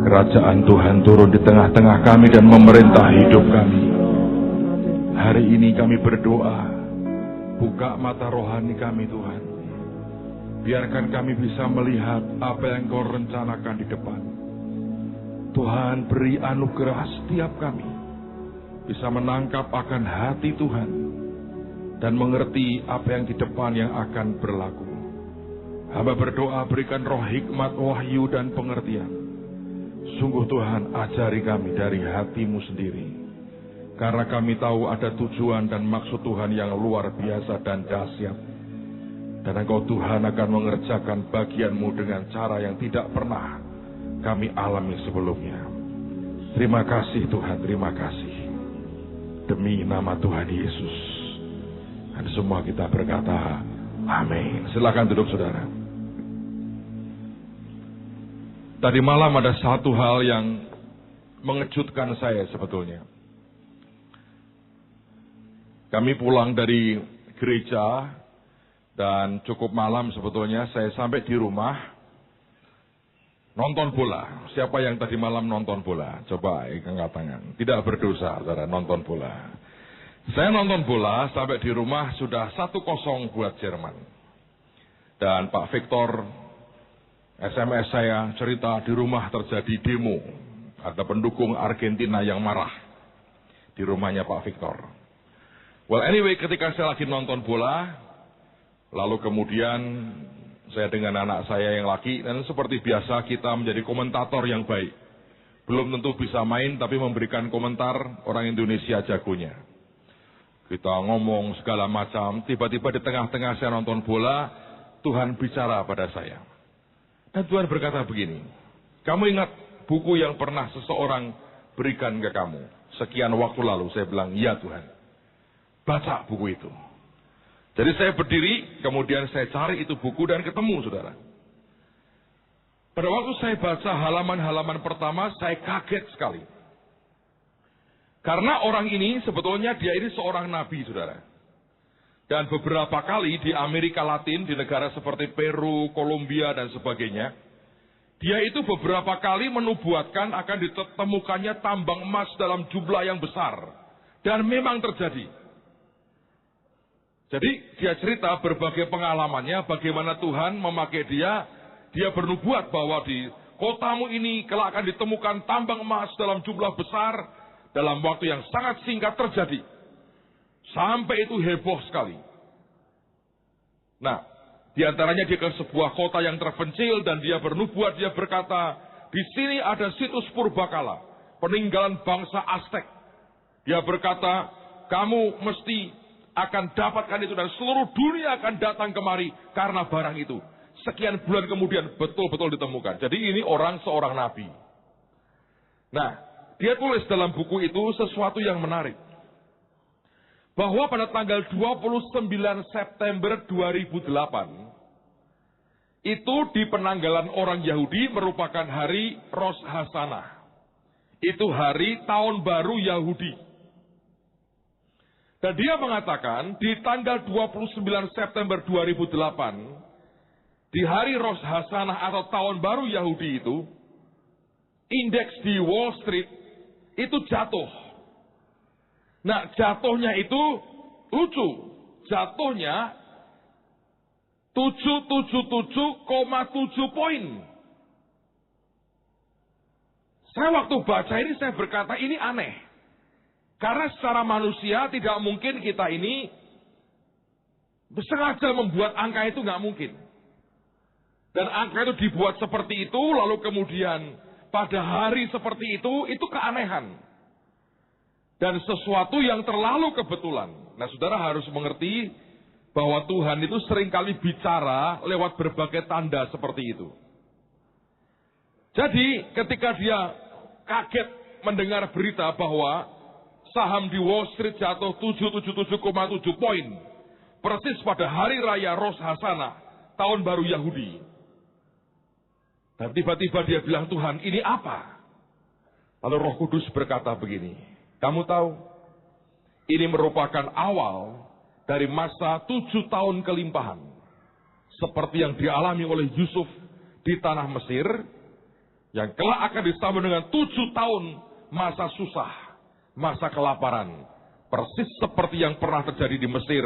kerajaan Tuhan turun di tengah-tengah kami dan memerintah hidup kami. Hari ini kami berdoa, buka mata rohani kami Tuhan. Biarkan kami bisa melihat apa yang Kau rencanakan di depan. Tuhan, beri anugerah setiap kami bisa menangkap akan hati Tuhan dan mengerti apa yang di depan yang akan berlaku. Hamba berdoa, berikan roh hikmat, wahyu, dan pengertian. Sungguh Tuhan, ajari kami dari hati-Mu sendiri. Karena kami tahu ada tujuan dan maksud Tuhan yang luar biasa dan dahsyat. Dan Engkau Tuhan akan mengerjakan bagian-Mu dengan cara yang tidak pernah kami alami sebelumnya. Terima kasih Tuhan, terima kasih. Demi nama Tuhan Yesus. Dan semua kita berkata, amin. Silakan duduk saudara. Tadi malam ada satu hal yang mengejutkan saya sebetulnya. Kami pulang dari gereja dan cukup malam sebetulnya, saya sampai di rumah nonton bola. Siapa yang tadi malam nonton bola? Coba angkat tangan. Tidak berdosa saudara nonton bola. Saya nonton bola sampai di rumah sudah 1-0 buat Jerman. Dan Pak Victor SMS saya cerita di rumah terjadi demo. Ada pendukung Argentina yang marah di rumahnya Pak Victor. Well anyway, ketika saya lagi nonton bola, lalu kemudian saya dengan anak saya yang laki, dan seperti biasa kita menjadi komentator yang baik. Belum tentu bisa main, tapi memberikan komentar orang Indonesia jagonya. Kita ngomong segala macam, tiba-tiba di tengah-tengah saya nonton bola, Tuhan bicara pada saya. Dan Tuhan berkata begini, kamu ingat buku yang pernah seseorang berikan ke kamu sekian waktu lalu? Saya bilang, iya Tuhan. Baca buku itu. Jadi saya berdiri, kemudian saya cari itu buku dan ketemu saudara. Pada waktu saya baca halaman-halaman pertama, saya kaget sekali. Karena orang ini sebetulnya dia ini seorang nabi saudara. Dan beberapa kali di Amerika Latin, di negara seperti Peru, Kolombia, dan sebagainya, dia itu beberapa kali menubuatkan akan ditemukannya tambang emas dalam jumlah yang besar. Dan memang terjadi. Jadi dia cerita berbagai pengalamannya, bagaimana Tuhan memakai dia bernubuat bahwa di kotamu ini kelak akan ditemukan tambang emas dalam jumlah besar, dalam waktu yang sangat singkat terjadi. Sampai itu heboh sekali. Nah, diantaranya dia ke sebuah kota yang terpencil dan dia bernubuat, dia berkata, di sini ada situs purbakala, peninggalan bangsa Aztek. Dia berkata, kamu mesti akan dapatkan itu dan seluruh dunia akan datang kemari karena barang itu. Sekian bulan kemudian betul-betul ditemukan. Jadi ini seorang nabi. Nah, dia tulis dalam buku itu sesuatu yang menarik. Bahwa pada tanggal 29 September 2008, itu di penanggalan orang Yahudi merupakan hari Rosh Hashanah. Itu hari tahun baru Yahudi. Dan dia mengatakan di tanggal 29 September 2008, di hari Rosh Hashanah atau tahun baru Yahudi itu, indeks di Wall Street itu jatuh. Nah, jatuhnya itu lucu. Jatuhnya 777,7 poin. Saya waktu baca ini saya berkata ini aneh. Karena secara manusia tidak mungkin kita ini sengaja membuat angka itu nggak mungkin. Dan angka itu dibuat seperti itu, lalu kemudian pada hari seperti itu keanehan. Dan sesuatu yang terlalu kebetulan. Nah, saudara harus mengerti bahwa Tuhan itu seringkali bicara lewat berbagai tanda seperti itu. Jadi, ketika dia kaget mendengar berita bahwa saham di Wall Street jatuh 777,7 poin, persis pada hari raya Rosh Hashanah, tahun baru Yahudi. Dan tiba-tiba dia bilang, Tuhan, ini apa? Lalu Roh Kudus berkata begini, kamu tahu, ini merupakan awal dari masa 7 tahun kelimpahan. Seperti yang dialami oleh Yusuf di tanah Mesir, Yang kelak akan disambut dengan 7 tahun masa susah, masa kelaparan. Persis seperti yang pernah terjadi di Mesir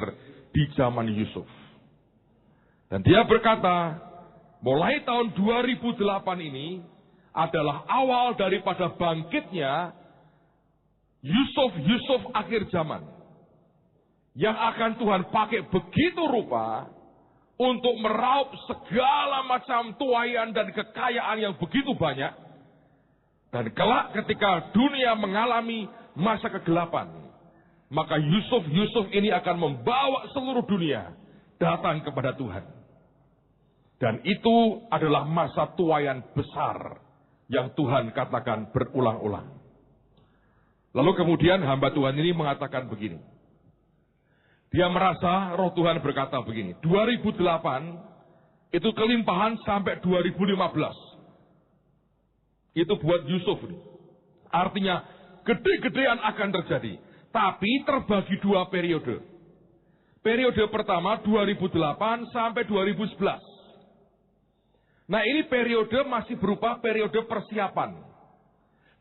di zaman Yusuf. Dan dia berkata, mulai tahun 2008 ini adalah awal daripada bangkitnya Yusuf akhir zaman. Yang akan Tuhan pakai begitu rupa untuk meraup segala macam tuaian dan kekayaan yang begitu banyak. Dan kelak ketika dunia mengalami masa kegelapan, maka Yusuf ini akan membawa seluruh dunia datang kepada Tuhan. Dan itu adalah masa tuaian besar yang Tuhan katakan berulang-ulang. Lalu kemudian hamba Tuhan ini mengatakan begini. Dia merasa roh Tuhan berkata begini, 2008 itu kelimpahan sampai 2015. Itu buat Yusuf. Artinya gede-gedean akan terjadi. Tapi terbagi 2 periode. Periode pertama 2008 sampai 2011. Nah ini periode masih berupa periode persiapan.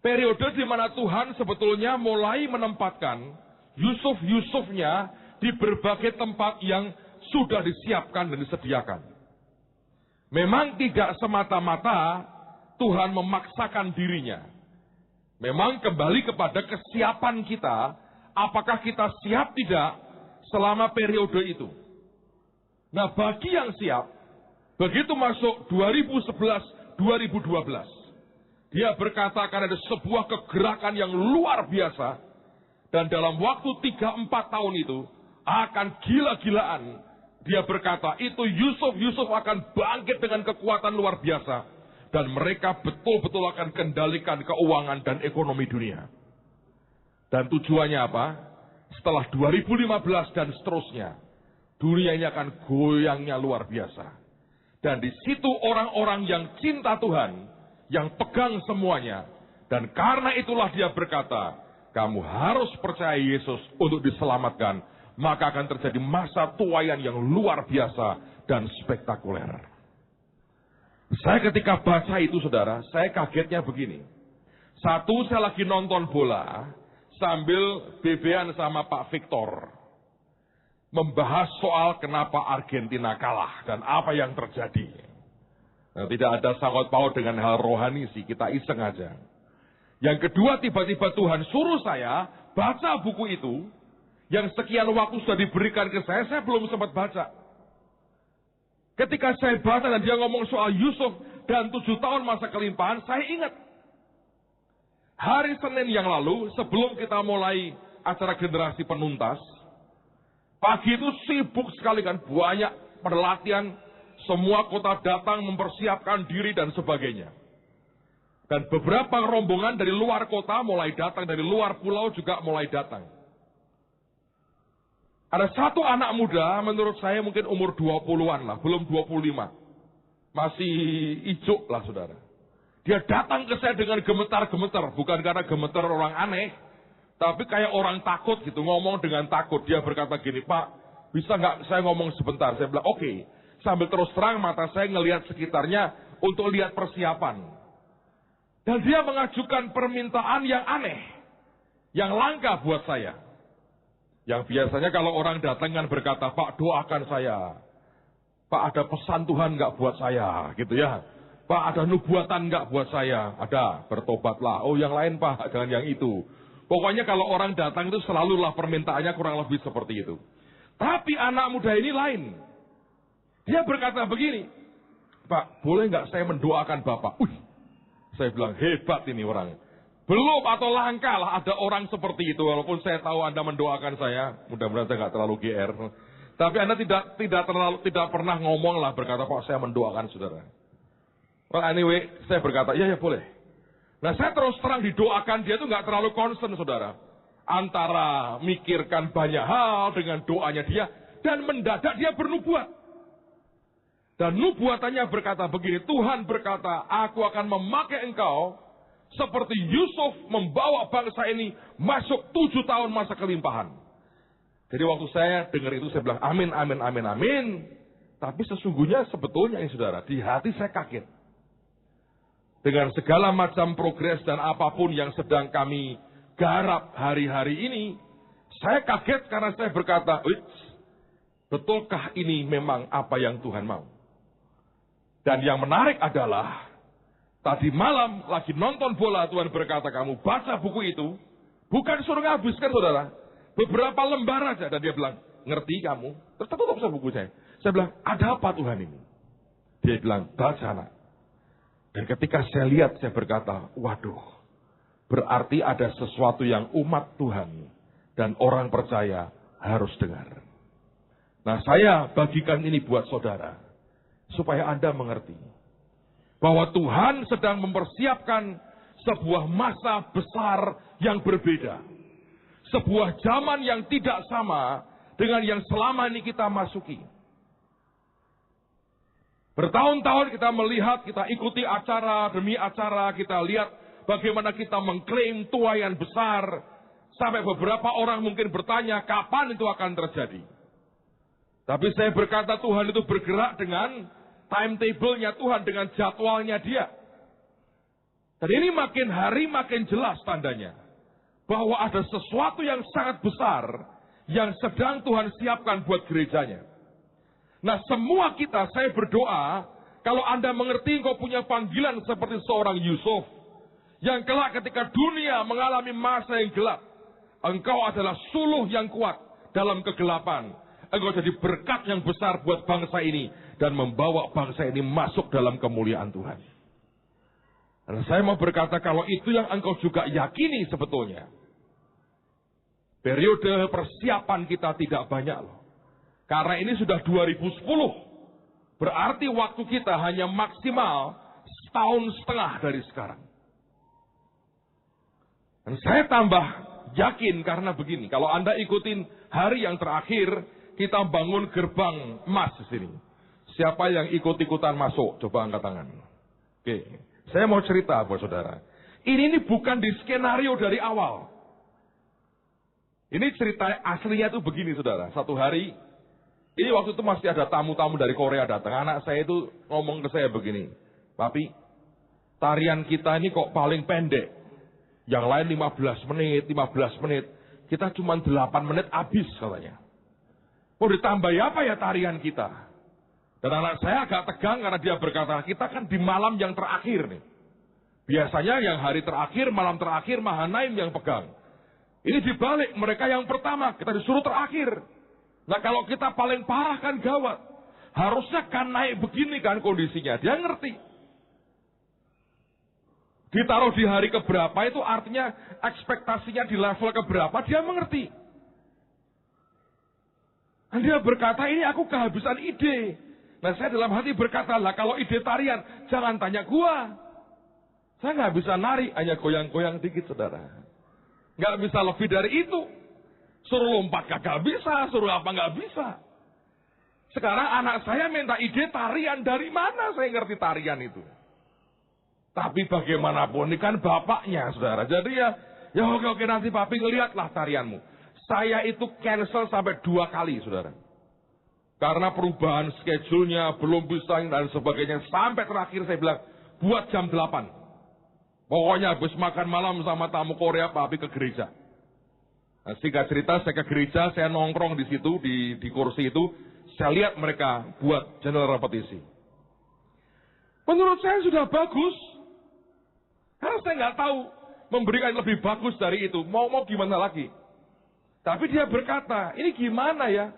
Periode di mana Tuhan sebetulnya mulai menempatkan Yusufnya di berbagai tempat yang sudah disiapkan dan disediakan. Memang tidak semata-mata Tuhan memaksakan dirinya. Memang kembali kepada kesiapan kita, apakah kita siap tidak selama periode itu. Nah bagi yang siap, begitu masuk 2011-2012, dia berkata akan ada sebuah kegerakan yang luar biasa, dan dalam waktu 3-4 tahun itu, akan gila-gilaan. Dia berkata, itu Yusuf akan bangkit dengan kekuatan luar biasa. Dan mereka betul-betul akan kendalikan keuangan dan ekonomi dunia. Dan tujuannya apa? Setelah 2015 dan seterusnya, dunia ini akan goyangnya luar biasa. Dan di situ orang-orang yang cinta Tuhan, yang pegang semuanya. Dan karena itulah dia berkata, kamu harus percaya Yesus untuk diselamatkan. Maka akan terjadi masa tuaian yang luar biasa dan spektakuler. Saya ketika baca itu saudara, saya kagetnya begini. Satu, saya lagi nonton bola sambil bebean sama Pak Victor. Membahas soal kenapa Argentina kalah dan apa yang terjadi. Nah, tidak ada sangkut paut dengan hal rohani sih, kita iseng aja. Yang kedua, tiba-tiba Tuhan suruh saya baca buku itu. Yang sekian waktu sudah diberikan ke saya belum sempat baca. Ketika saya baca dan dia ngomong soal Yusuf dan 7 tahun masa kelimpahan, saya ingat. Hari Senin yang lalu, sebelum kita mulai acara generasi penuntas, pagi itu sibuk sekali kan, banyak pelatihan, semua kota datang mempersiapkan diri dan sebagainya. Dan beberapa rombongan dari luar kota mulai datang, dari luar pulau juga mulai datang. Ada satu anak muda, menurut saya mungkin umur 20-an lah, belum 25. Masih ijuk lah saudara. Dia datang ke saya dengan gemetar-gemetar, bukan karena gemetar orang aneh, tapi kayak orang takut gitu, ngomong dengan takut. Dia berkata gini, Pak, bisa nggak saya ngomong sebentar? Saya bilang, oke. Sambil terus terang mata saya ngelihat sekitarnya untuk lihat persiapan. Dan dia mengajukan permintaan yang aneh, yang langka buat saya. Yang biasanya kalau orang datang kan berkata, Pak doakan saya. Pak ada pesan Tuhan nggak buat saya, gitu ya. Pak ada nubuatan nggak buat saya? Ada, bertobatlah. Oh yang lain Pak, jangan yang itu. Pokoknya kalau orang datang itu selalulah permintaannya kurang lebih seperti itu. Tapi anak muda ini lain. Dia berkata begini, Pak boleh nggak saya mendoakan Bapak? Saya bilang hebat ini orang. Belum atau langkah lah ada orang seperti itu. Walaupun saya tahu Anda mendoakan saya, mudah-mudahan saya nggak terlalu GR. Tapi Anda tidak pernah ngomong lah berkata, Pak saya mendoakan saudara. Well anyway, saya berkata, ya boleh. Nah saya terus terang didoakan dia itu nggak terlalu concern saudara. Antara mikirkan banyak hal dengan doanya dia dan mendadak dia bernubuat. Dan nubuatannya berkata begini, Tuhan berkata, aku akan memakai engkau seperti Yusuf membawa bangsa ini masuk 7 tahun masa kelimpahan. Jadi waktu saya dengar itu saya bilang amin, amin, amin, amin. Tapi sesungguhnya sebetulnya ini saudara, di hati saya kaget. dengan segala macam progres dan apapun yang sedang kami garap hari-hari ini, saya kaget karena saya berkata, betulkah ini memang apa yang Tuhan mau? Dan yang menarik adalah, tadi malam lagi nonton bola, Tuhan berkata, kamu baca buku itu, bukan suruh nghabiskan saudara, beberapa lembar aja. Dan dia bilang, ngerti kamu? Terus tutup saya buku saya. Saya bilang, ada apa Tuhan ini? Dia bilang, baca anak. Dan ketika saya lihat, saya berkata, waduh, berarti ada sesuatu yang umat Tuhan dan orang percaya harus dengar. Nah, saya bagikan ini buat saudara, supaya Anda mengerti bahwa Tuhan sedang mempersiapkan sebuah masa besar yang berbeda. Sebuah zaman yang tidak sama dengan yang selama ini kita masuki. Bertahun-tahun kita melihat, kita ikuti acara demi acara, kita lihat bagaimana kita mengklaim tuaian besar, sampai beberapa orang mungkin bertanya, kapan itu akan terjadi? Tapi saya berkata, Tuhan itu bergerak dengan timetable-nya Tuhan, dengan jadwalnya Dia. Dan ini makin hari makin jelas tandanya, bahwa ada sesuatu yang sangat besar, yang sedang Tuhan siapkan buat gerejanya. Nah, semua kita, saya berdoa, kalau Anda mengerti engkau punya panggilan seperti seorang Yusuf, yang kelak ketika dunia mengalami masa yang gelap, engkau adalah suluh yang kuat dalam kegelapan. Engkau jadi berkat yang besar buat bangsa ini, dan membawa bangsa ini masuk dalam kemuliaan Tuhan. Dan saya mau berkata, kalau itu yang engkau juga yakini sebetulnya, periode persiapan kita tidak banyak loh. Karena ini sudah 2010. Berarti waktu kita hanya maksimal setahun setengah dari sekarang. Dan saya tambah yakin karena begini. Kalau Anda ikutin hari yang terakhir, kita bangun gerbang emas di sini. Siapa yang ikut-ikutan masuk? Coba angkat tangan. Oke. Saya mau cerita buat saudara. Ini bukan di skenario dari awal. Ini cerita aslinya itu begini saudara. Satu hari, ini waktu itu masih ada tamu-tamu dari Korea datang. Anak saya itu ngomong ke saya begini, Papi, tarian kita ini kok paling pendek. Yang lain 15 menit. Kita cuma 8 menit habis katanya. Mau ditambah apa ya tarian kita? Dan anak saya agak tegang karena dia berkata, kita kan di malam yang terakhir nih. Biasanya yang hari terakhir, malam terakhir, Mahanaim yang pegang. Ini dibalik, mereka yang pertama, kita disuruh terakhir. Nah kalau kita paling parah kan gawat. Harusnya kan naik begini kan kondisinya, dia ngerti. Ditaruh di hari keberapa itu artinya ekspektasinya di level keberapa, dia mengerti. Dan dia berkata, ini aku kehabisan ide. Nah saya dalam hati berkata, lah kalau ide tarian, jangan tanya gua. Saya nggak bisa nari, hanya goyang-goyang dikit saudara. Nggak bisa lebih dari itu. Suruh lompat kagak bisa, suruh apa nggak bisa. Sekarang anak saya minta ide tarian, dari mana saya ngerti tarian itu. Tapi bagaimanapun, ini kan bapaknya saudara. Jadi ya oke nanti papi ngeliatlah tarianmu. Saya itu cancel sampai 2 kali, saudara. Karena perubahan schedule-nya, belum bisa dan sebagainya. Sampai terakhir saya bilang, buat jam 8. Pokoknya habis makan malam sama tamu Korea, papi ke gereja. Nah, singkat cerita, saya ke gereja, saya nongkrong di situ, di kursi itu. Saya lihat mereka buat general repetisi. Menurut saya sudah bagus. Karena saya nggak tahu memberikan lebih bagus dari itu. Mau gimana lagi? Tapi dia berkata, ini gimana ya?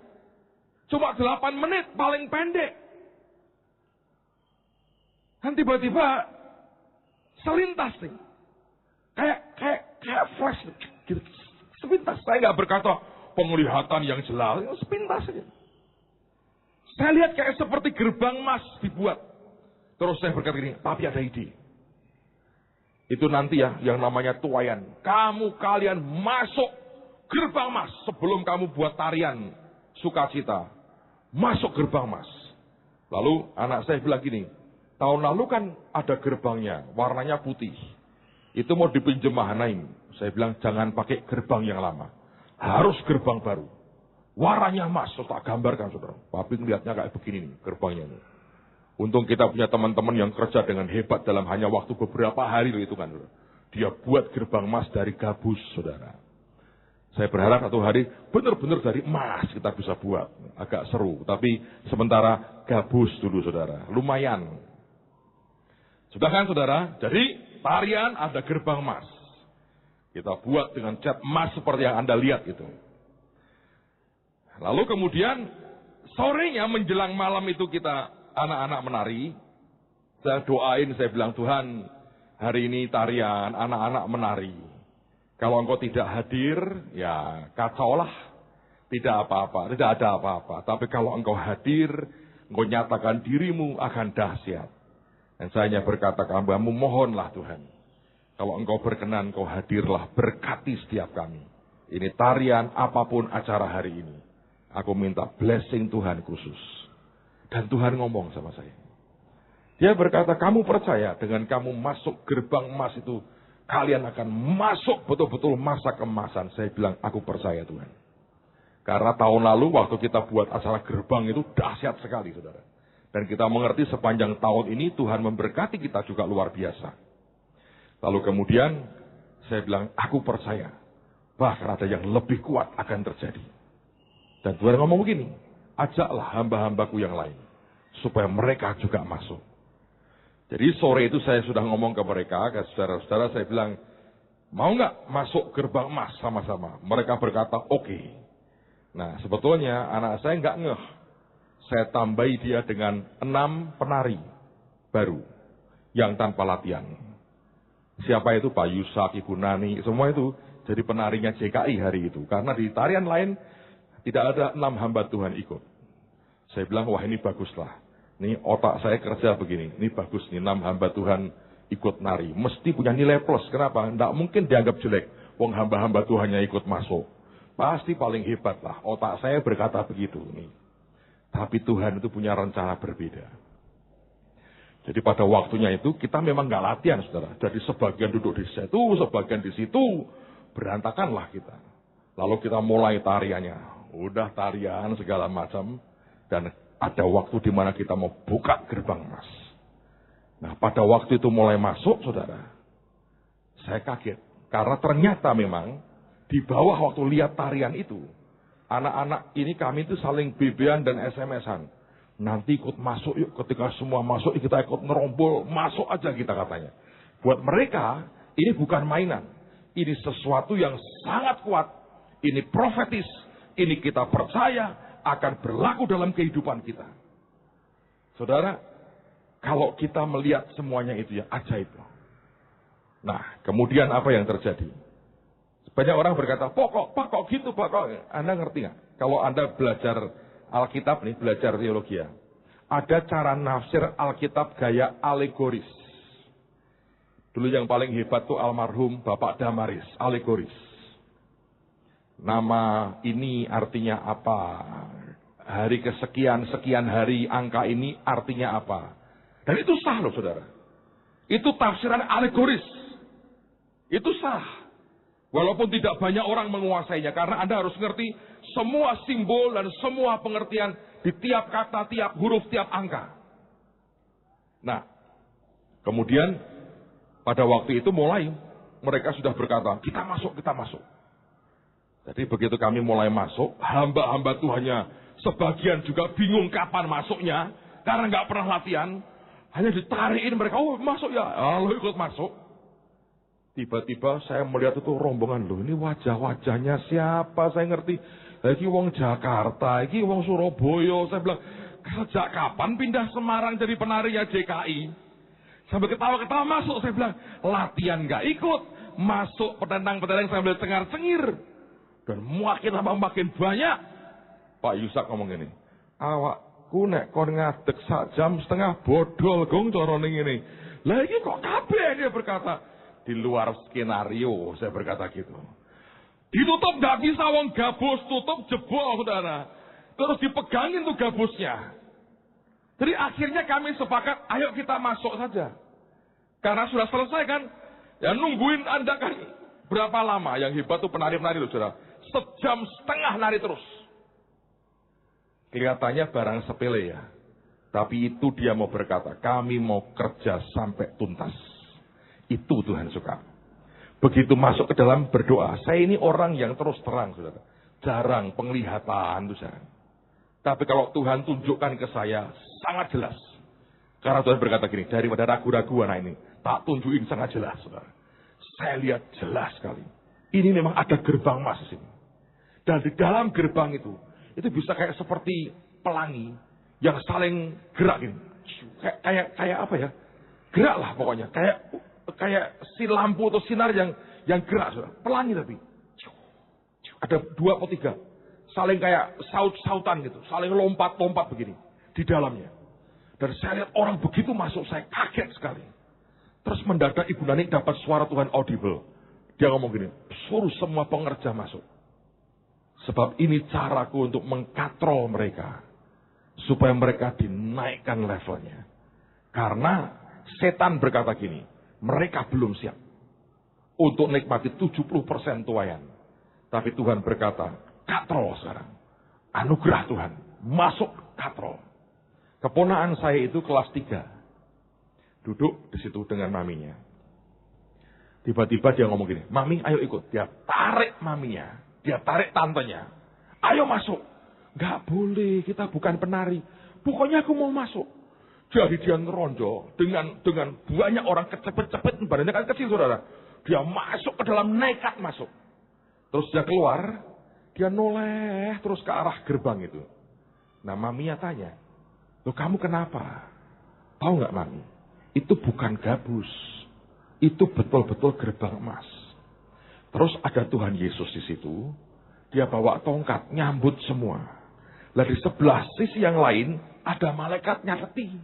Cuma 8 menit, paling pendek. Dan tiba-tiba selintas nih. Kayak flash gitu. Sepintas. Saya nggak berkata penglihatan yang jelas, sepintas aja. Saya lihat kayak seperti gerbang emas dibuat. Terus saya berkata gini, Papi ada ide. Itu nanti ya, yang namanya tuaian. Kalian masuk gerbang emas sebelum kamu buat tarian sukacita. Masuk gerbang emas. Lalu anak saya bilang gini, tahun lalu kan ada gerbangnya, warnanya putih. Itu mau dipinjem Mahanaim. Saya bilang jangan pakai gerbang yang lama. Harus gerbang baru. Warnanya emas, so tak gambarkan saudara. Papi ngeliatnya kayak begini nih, gerbangnya nih. Untung kita punya teman-teman yang kerja dengan hebat dalam hanya waktu beberapa hari loh itu kan. Dia buat gerbang emas dari gabus, saudara. Saya berharap satu hari benar-benar dari emas kita bisa buat. Agak seru, tapi sementara gabus dulu, saudara. Lumayan. Sudah kan, saudara? Jadi tarian ada gerbang emas. Kita buat dengan cat emas seperti yang Anda lihat itu. Lalu kemudian sorenya menjelang malam itu kita anak-anak menari. Saya doain, saya bilang, Tuhan, hari ini tarian, anak-anak menari. Kalau engkau tidak hadir, ya kacaulah. Tidak apa-apa, tidak ada apa-apa. Tapi kalau engkau hadir, engkau nyatakan dirimu akan dahsyat. Dan saya hanya berkata ke hamba-Mu, mohonlah Tuhan. Kalau engkau berkenan, engkau hadirlah, berkati setiap kami. Ini tarian apapun acara hari ini. Aku minta blessing Tuhan khusus. Dan Tuhan ngomong sama saya. Dia berkata, kamu percaya dengan kamu masuk gerbang emas itu, kalian akan masuk betul-betul masa keemasan. Saya bilang, aku percaya Tuhan. Karena tahun lalu waktu kita buat acara gerbang itu dahsyat sekali, saudara. Dan kita mengerti sepanjang tahun ini Tuhan memberkati kita juga luar biasa. Lalu kemudian saya bilang, aku percaya. Bahkan ada yang lebih kuat akan terjadi. Dan Tuhan ngomong begini, ajaklah hamba-hambaku yang lain. Supaya mereka juga masuk. Jadi sore itu saya sudah ngomong ke mereka, ke saudara-saudara, saya bilang, mau nggak masuk gerbang emas sama-sama? Mereka berkata, oke. Nah sebetulnya anak saya nggak ngeh. Saya tambahi dia dengan 6 penari baru. Yang tanpa latihan. Siapa itu? Pak Yusak, Ibu Nani, semua itu jadi penarinya JKI hari itu. Karena di tarian lain tidak ada 6 hamba Tuhan ikut. Saya bilang, wah ini baguslah. Ini otak saya kerja begini. Ini bagus nih, 6 hamba Tuhan ikut nari. Mesti punya nilai plus. Kenapa? Tidak mungkin dianggap jelek. Wong hamba-hamba Tuhannya ikut masuk. Pasti paling hebat lah. Otak saya berkata begitu. Nih. Tapi Tuhan itu punya rencana berbeda. Jadi pada waktunya itu kita memang nggak latihan, saudara. Jadi sebagian duduk di situ, sebagian di situ. Berantakanlah kita. Lalu kita mulai tariannya. Udah tarian segala macam. Dan ada waktu di mana kita mau buka gerbang emas. Nah pada waktu itu mulai masuk, saudara. Saya kaget. Karena ternyata memang di bawah waktu lihat tarian itu. Anak-anak ini kami itu saling BB-an dan SMS-an. Nanti ikut masuk yuk, ketika semua masuk kita ikut ngerombol. Masuk aja kita katanya. Buat mereka ini bukan mainan. Ini sesuatu yang sangat kuat. Ini profetis. Ini kita percaya akan berlaku dalam kehidupan kita. Saudara, kalau kita melihat semuanya itu ya ajaib. Nah, kemudian apa yang terjadi? Banyak orang berkata, Pak kok gitu Pak? Anda ngerti nggak? Kalau Anda belajar Alkitab nih, belajar teologi ya. Ada cara nafsir Alkitab gaya alegoris. Dulu yang paling hebat tuh almarhum Bapak Damaris, alegoris. Nama ini artinya apa? Hari kesekian, sekian hari angka ini artinya apa? Dan itu sah loh saudara. Itu tafsiran alegoris. Itu sah. Walaupun tidak banyak orang menguasainya. Karena Anda harus ngerti semua simbol dan semua pengertian di tiap kata, tiap huruf, tiap angka. Nah, kemudian pada waktu itu mulai mereka sudah berkata, kita masuk, kita masuk. Jadi begitu kami mulai masuk, hamba-hamba Tuhannya sebagian juga bingung kapan masuknya. Karena nggak pernah latihan. Hanya ditarikin mereka, oh masuk ya. Lalu ikut masuk. Tiba-tiba saya melihat itu rombongan loh. Ini wajah-wajahnya siapa? Saya ngerti. Ini wong Jakarta, ini wong Surabaya. Saya bilang, sejak kapan pindah Semarang jadi penarinya JKI? Sambil ketawa-ketawa masuk. Saya bilang, latihan nggak ikut. Masuk petentang-petentang sambil cengar-cengir. Dan makin lama makin banyak. Pak Yusak ngomong gini, awakku nek kon ngadeg sak jam setengah bodol gong corone ngene. Lah iki kok kabeh, dia berkata. Di luar skenario, saya berkata gitu. Ditutup nggak bisa, wong gabus tutup jebol saudara. Terus dipegangin tuh gabusnya. Jadi akhirnya kami sepakat, ayo kita masuk saja. Karena sudah selesai kan, ya nungguin Anda kan berapa lama? Yang hebat tuh penari-penari loh saudara. Sejam setengah nari terus. Kelihatannya barang sepele ya. Tapi itu dia mau berkata, kami mau kerja sampai tuntas. Itu Tuhan suka. Begitu masuk ke dalam berdoa, saya ini orang yang terus terang, saudara. Jarang penglihatan itu jarang. Tapi kalau Tuhan tunjukkan ke saya, sangat jelas. Karena Tuhan berkata gini, daripada ragu-ragu anak ini, tak tunjukin sangat jelas, saudara. Saya lihat jelas sekali. Ini memang ada gerbang emas di sini. Dan di dalam gerbang itu bisa kayak seperti pelangi yang saling gerak gini. Kayak apa ya? Gerak lah pokoknya. Kayak si lampu atau sinar yang gerak, saudara. Pelangi tapi. Ada 2 atau 3. Saling kayak saut-sautan gitu. Saling lompat-lompat begini. Di dalamnya. Dan saya lihat orang begitu masuk, saya kaget sekali. Terus mendadak Ibu Nani dapat suara Tuhan audible. Dia ngomong gini, suruh semua pengerja masuk. Sebab ini caraku untuk mengkatrol mereka. Supaya mereka dinaikkan levelnya. Karena setan berkata gini, mereka belum siap untuk nikmati 70% tuayan. Tapi Tuhan berkata, katrol sekarang. Anugerah Tuhan, masuk katrol. Keponakan saya itu kelas 3. Duduk di situ dengan maminya. Tiba-tiba dia ngomong gini, mami ayo ikut. Dia tarik maminya, dia tarik tantenya. Ayo masuk. Gak boleh, kita bukan penari. Pokoknya aku mau masuk. Jadi dia ngeronjo dengan banyak orang kecepet-cepet. Badannya kan kecil, saudara. Dia masuk ke dalam, nekat masuk. Terus dia keluar, dia noleh terus ke arah gerbang itu. Nah maminya tanya, loh kamu kenapa? Tahu gak mami? Itu bukan gabus. Itu betul-betul gerbang emas. Terus ada Tuhan Yesus di situ. Dia bawa tongkat, nyambut semua. Lah di sebelah sisi yang lain ada malaikat nyareti.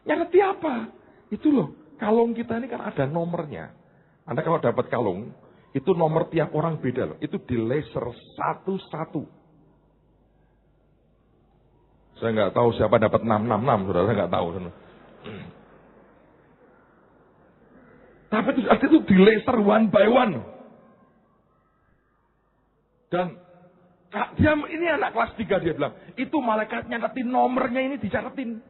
Nyareti apa? Itu loh, kalung kita ini kan ada nomornya. Anda kalau dapat kalung, itu nomor tiap orang beda loh. Itu di laser satu-satu. Saya nggak tahu siapa dapat 666, saudara, saya nggak tahu. Tapi itu di laser one by one. Dan dia ini anak kelas 3 dia bilang, itu malaikat nyatetin nomornya ini dicatetin.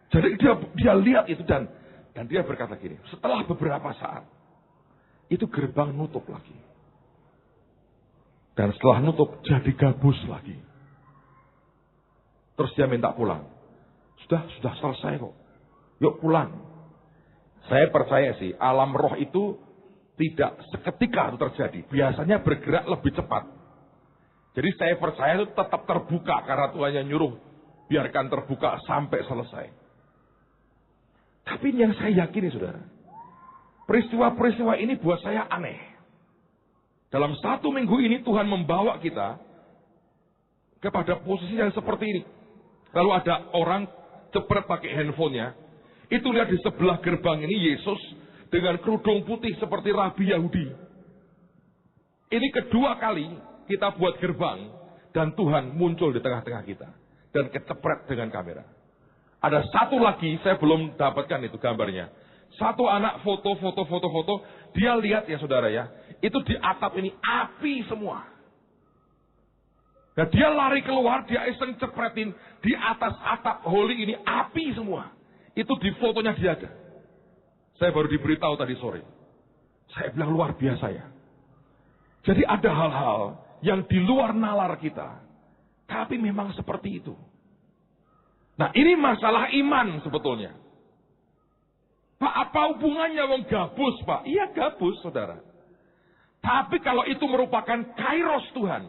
Jadi dia lihat itu dan dia berkata gini, setelah beberapa saat itu gerbang nutup lagi. Dan setelah nutup jadi gabus lagi. Terus dia minta pulang. Sudah selesai kok. Yuk pulang. Saya percaya sih alam roh itu tidak seketika itu terjadi. Biasanya bergerak lebih cepat. Jadi saya percaya itu tetap terbuka karena Tuhan yang nyuruh. Biarkan terbuka sampai selesai. Tapi yang saya yakini saudara. Peristiwa-peristiwa ini buat saya aneh. Dalam 1 minggu ini Tuhan membawa kita kepada posisi yang seperti ini. Lalu ada orang cepet pakai handphonenya. Itu lihat di sebelah gerbang ini Yesus dengan kerudung putih seperti Rabi Yahudi. Ini kedua kali kita buat gerbang dan Tuhan muncul di tengah-tengah kita. Dan kecepret dengan kamera. Ada satu lagi, saya belum dapatkan itu gambarnya. Satu anak foto. Dia lihat ya saudara ya. Itu di atap ini api semua. Dan dia lari keluar, dia iseng cepretin. Di atas atap holy ini api semua. Itu di fotonya dia ada. Saya baru diberitahu tadi sore. Saya bilang luar biasa ya. Jadi ada hal-hal yang di luar nalar kita. Tapi memang seperti itu. Nah ini masalah iman sebetulnya. Pak, apa hubungannya wong gabus, Pak? Iya gabus, saudara. Tapi kalau itu merupakan kairos Tuhan.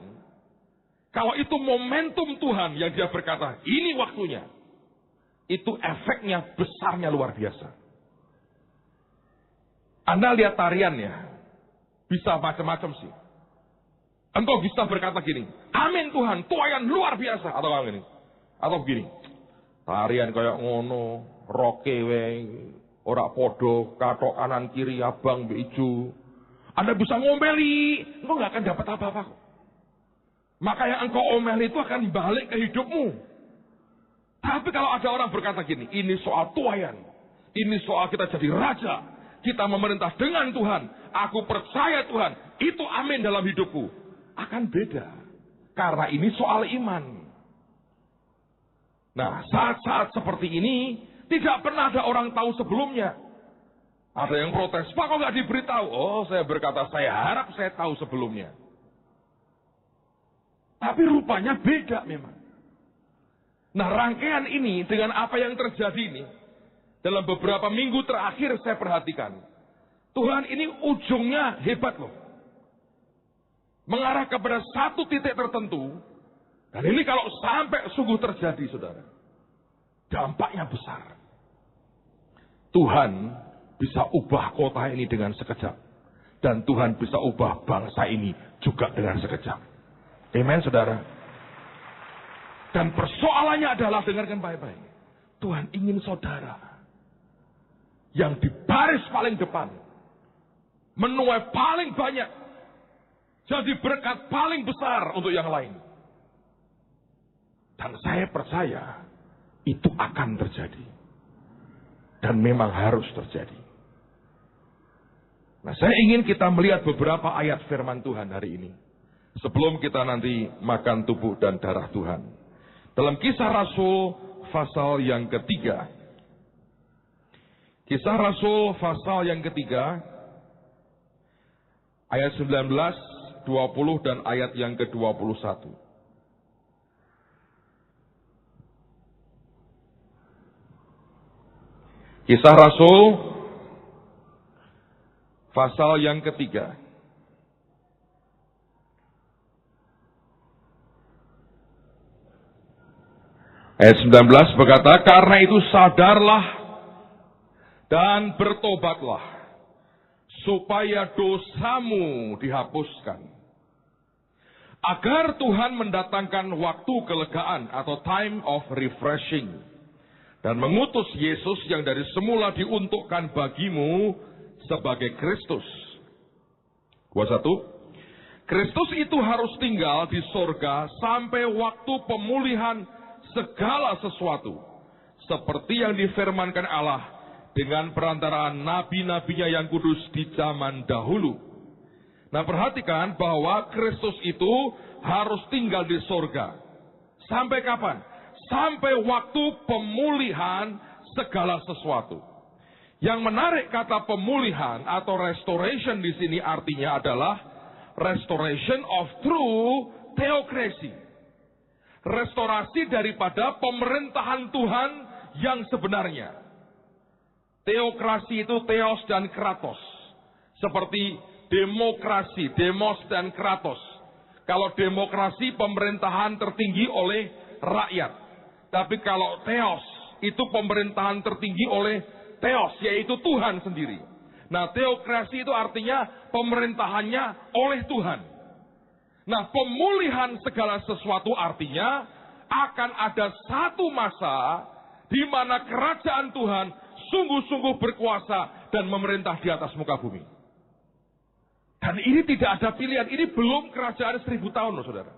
Kalau itu momentum Tuhan yang dia berkata, ini waktunya. Itu efeknya besarnya luar biasa. Anda lihat tarian ya. Bisa macam-macam sih. Engkau bisa berkata gini, amin Tuhan, tuayan luar biasa. Atau gini. Atau begini. Tarian kayak ngono, roke weng, ora podo, katok kanan kiri abang ijo. Anda bisa ngomeli, engkau nggak akan dapat apa-apa. Maka yang engkau omeli itu akan balik ke hidupmu. Tapi kalau ada orang berkata gini, ini soal tuayan, ini soal kita jadi raja, kita memerintah dengan Tuhan, aku percaya Tuhan, itu amin dalam hidupku. Akan beda. Karena ini soal iman. Nah, saat-saat seperti ini tidak pernah ada orang tahu sebelumnya. Ada yang protes, Pak kok nggak diberitahu? Oh, saya berkata, saya harap saya tahu sebelumnya. Tapi rupanya beda memang. Nah, rangkaian ini dengan apa yang terjadi ini, dalam beberapa minggu terakhir saya perhatikan, Tuhan ini ujungnya hebat loh. Mengarah kepada satu titik tertentu, dan ini kalau sampai sungguh terjadi, saudara, dampaknya besar. Tuhan bisa ubah kota ini dengan sekejap. Dan Tuhan bisa ubah bangsa ini juga dengan sekejap. Amen, saudara. Dan persoalannya adalah, dengarkan baik-baik, Tuhan ingin saudara yang di baris paling depan, menuai paling banyak, jadi berkat paling besar untuk yang lain. Dan saya percaya itu akan terjadi. Dan memang harus terjadi. Nah, saya ingin kita melihat beberapa ayat firman Tuhan hari ini. Sebelum kita nanti makan tubuh dan darah Tuhan. Dalam Kisah Rasul pasal yang ketiga. Kisah Rasul pasal yang ketiga. Ayat 19, 20 dan ayat yang ke-21. Kisah Rasul pasal yang ketiga. Ayat 19 berkata, karena itu sadarlah dan bertobatlah, supaya dosamu dihapuskan. Agar Tuhan mendatangkan waktu kelegaan atau time of refreshing. Dan mengutus Yesus yang dari semula diuntukkan bagimu sebagai Kristus. 21. Kristus itu harus tinggal di sorga sampai waktu pemulihan segala sesuatu. Seperti yang difirmankan Allah dengan perantaraan nabi-nabinya yang kudus di zaman dahulu. Nah, perhatikan bahwa Kristus itu harus tinggal di sorga. Sampai kapan? Sampai waktu pemulihan segala sesuatu. Yang menarik kata pemulihan atau restoration di sini artinya adalah restoration of true theocracy. Restorasi daripada pemerintahan Tuhan yang sebenarnya. Teokrasi itu theos dan kratos. Seperti demokrasi, demos dan kratos. Kalau demokrasi pemerintahan tertinggi oleh rakyat. Tapi kalau theos, itu pemerintahan tertinggi oleh theos, yaitu Tuhan sendiri. Nah, teokrasi itu artinya pemerintahannya oleh Tuhan. Nah, pemulihan segala sesuatu artinya akan ada satu masa di mana kerajaan Tuhan sungguh-sungguh berkuasa dan memerintah di atas muka bumi. Dan ini tidak ada pilihan, ini belum kerajaan 1000 tahun loh, saudara.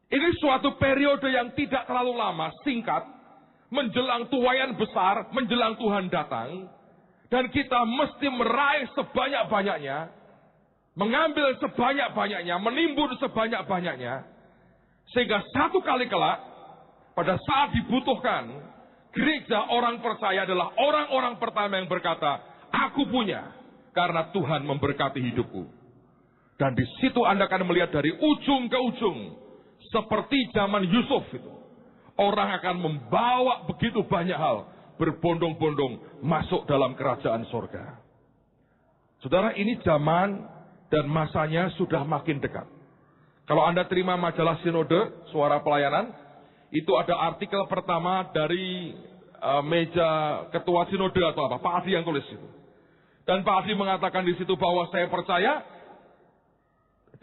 Ini suatu periode yang tidak terlalu lama, singkat, menjelang tuaian besar, menjelang Tuhan datang, dan kita mesti meraih sebanyak-banyaknya, mengambil sebanyak-banyaknya, menimbun sebanyak-banyaknya, sehingga satu kali kelak, pada saat dibutuhkan, gereja orang percaya adalah orang-orang pertama yang berkata, aku punya, karena Tuhan memberkati hidupku. Dan di situ Anda akan melihat dari ujung ke ujung, seperti zaman Yusuf itu. Orang akan membawa begitu banyak hal. Berbondong-bondong masuk dalam kerajaan sorga. Saudara, ini zaman dan masanya sudah makin dekat. Kalau Anda terima majalah Sinode, Suara Pelayanan, itu ada artikel pertama dari meja ketua Sinode atau apa, Pak Adi yang tulis itu. Dan Pak Adi mengatakan di situ bahwa saya percaya,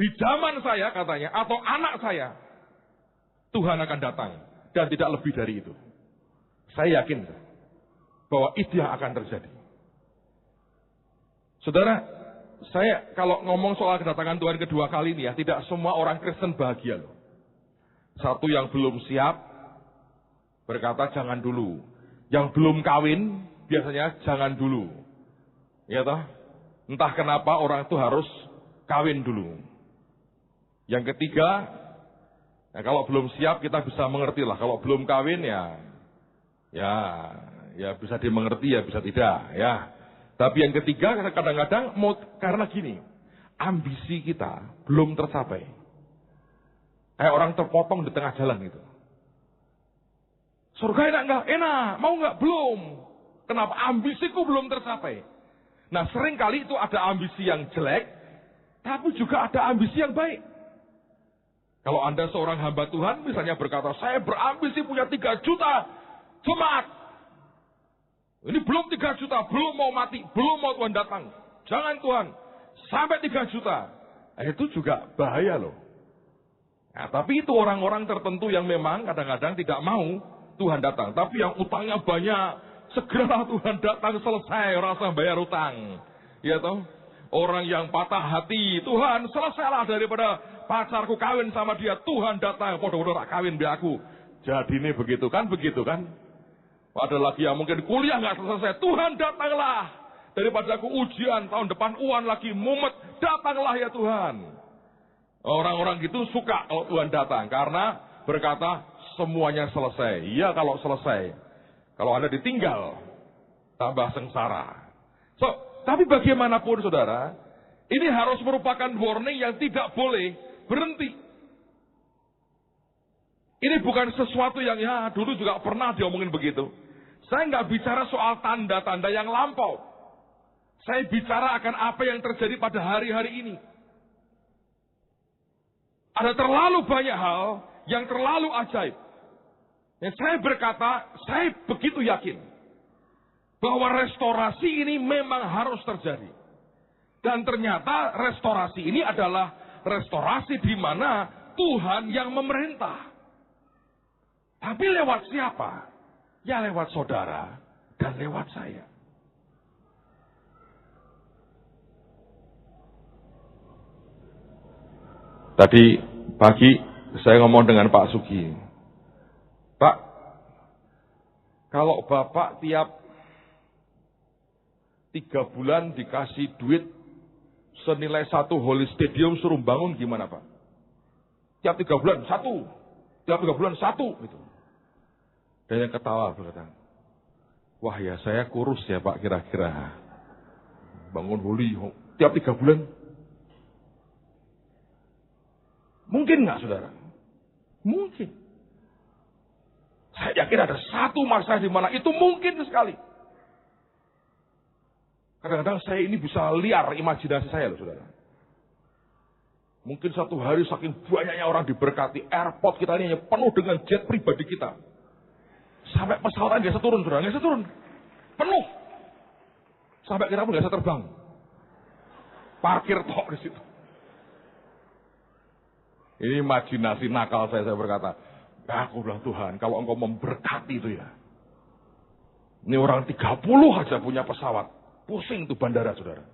di zaman saya katanya, atau anak saya, Tuhan akan datang. Dan tidak lebih dari itu. Saya yakin bahwa itu yang akan terjadi. Saudara, saya kalau ngomong soal kedatangan Tuhan kedua kali ini ya, tidak semua orang Kristen bahagia loh. Satu yang belum siap, berkata jangan dulu. Yang belum kawin, biasanya jangan dulu. Ya toh? Entah kenapa orang itu harus kawin dulu. Yang ketiga, Nah, kalau belum siap kita bisa mengerti lah. Kalau belum kawin ya bisa dimengerti ya bisa tidak ya. Tapi yang ketiga kadang-kadang karena gini, ambisi kita belum tercapai. Kayak orang terpotong di tengah jalan gitu. Surga enak nggak? Enak. Mau nggak? Belum. Kenapa? Ambisiku belum tercapai. Nah, sering kali itu ada ambisi yang jelek, tapi juga ada ambisi yang baik. Kalau Anda seorang hamba Tuhan, misalnya berkata, saya berambisi punya 3 juta jemaat. Ini belum 3 juta, belum mau mati, belum mau Tuhan datang. Jangan Tuhan, sampai 3 juta. Itu juga bahaya loh. Nah, tapi itu orang-orang tertentu yang memang kadang-kadang tidak mau Tuhan datang. Tapi yang utangnya banyak, segera Tuhan datang selesai rasa bayar utang. Ya toh? Orang yang patah hati, Tuhan selesailah daripada pacarku kawin sama dia. Tuhan datang, podo-podo tak kawin biar aku. Jadi ini begitu kan? Ada lagi yang mungkin kuliah nggak selesai. Tuhan datanglah. Daripada aku ujian tahun depan uan lagi mumet. Datanglah ya Tuhan. Orang-orang gitu suka kalau Tuhan datang. Karena berkata semuanya selesai. Iya kalau selesai. Kalau Anda ditinggal, tambah sengsara. Tapi bagaimanapun saudara, ini harus merupakan warning yang tidak boleh berhenti. Ini bukan sesuatu yang dulu juga pernah diomongin begitu. Saya nggak bicara soal tanda-tanda yang lampau. Saya bicara akan apa yang terjadi pada hari-hari ini. Ada terlalu banyak hal yang terlalu ajaib. Yang saya berkata, saya begitu yakin bahwa restorasi ini memang harus terjadi. Dan ternyata restorasi ini adalah restorasi di mana Tuhan yang memerintah. Tapi lewat siapa? Ya lewat saudara dan lewat saya. Tadi pagi saya ngomong dengan Pak Sugi. Pak, kalau Bapak tiap 3 bulan dikasih duit senilai 1 Holy Stadium suruh bangun gimana Pak? Tiap 3 bulan 1. Tiap 3 bulan 1 gitu. Dan yang ketawa berkata, wah ya saya kurus ya Pak kira-kira. Bangun Holy tiap 3 bulan. Mungkin nggak saudara? Mungkin. Saya yakin ada satu masa di mana itu mungkin sekali. Kadang-kadang saya ini bisa liar imajinasi saya loh saudara. Mungkin satu hari saking banyaknya orang diberkati, airport kita ini hanya penuh dengan jet pribadi kita. Sampai pesawat nggak bisa turun saudara, nggak bisa turun. Penuh. Sampai kita pun nggak bisa terbang. Parkir tok di situ. Ini imajinasi nakal saya berkata, aku bilang Tuhan, kalau engkau memberkati itu ya. Ini orang 30 aja punya pesawat. Pusing tuh bandara, saudara.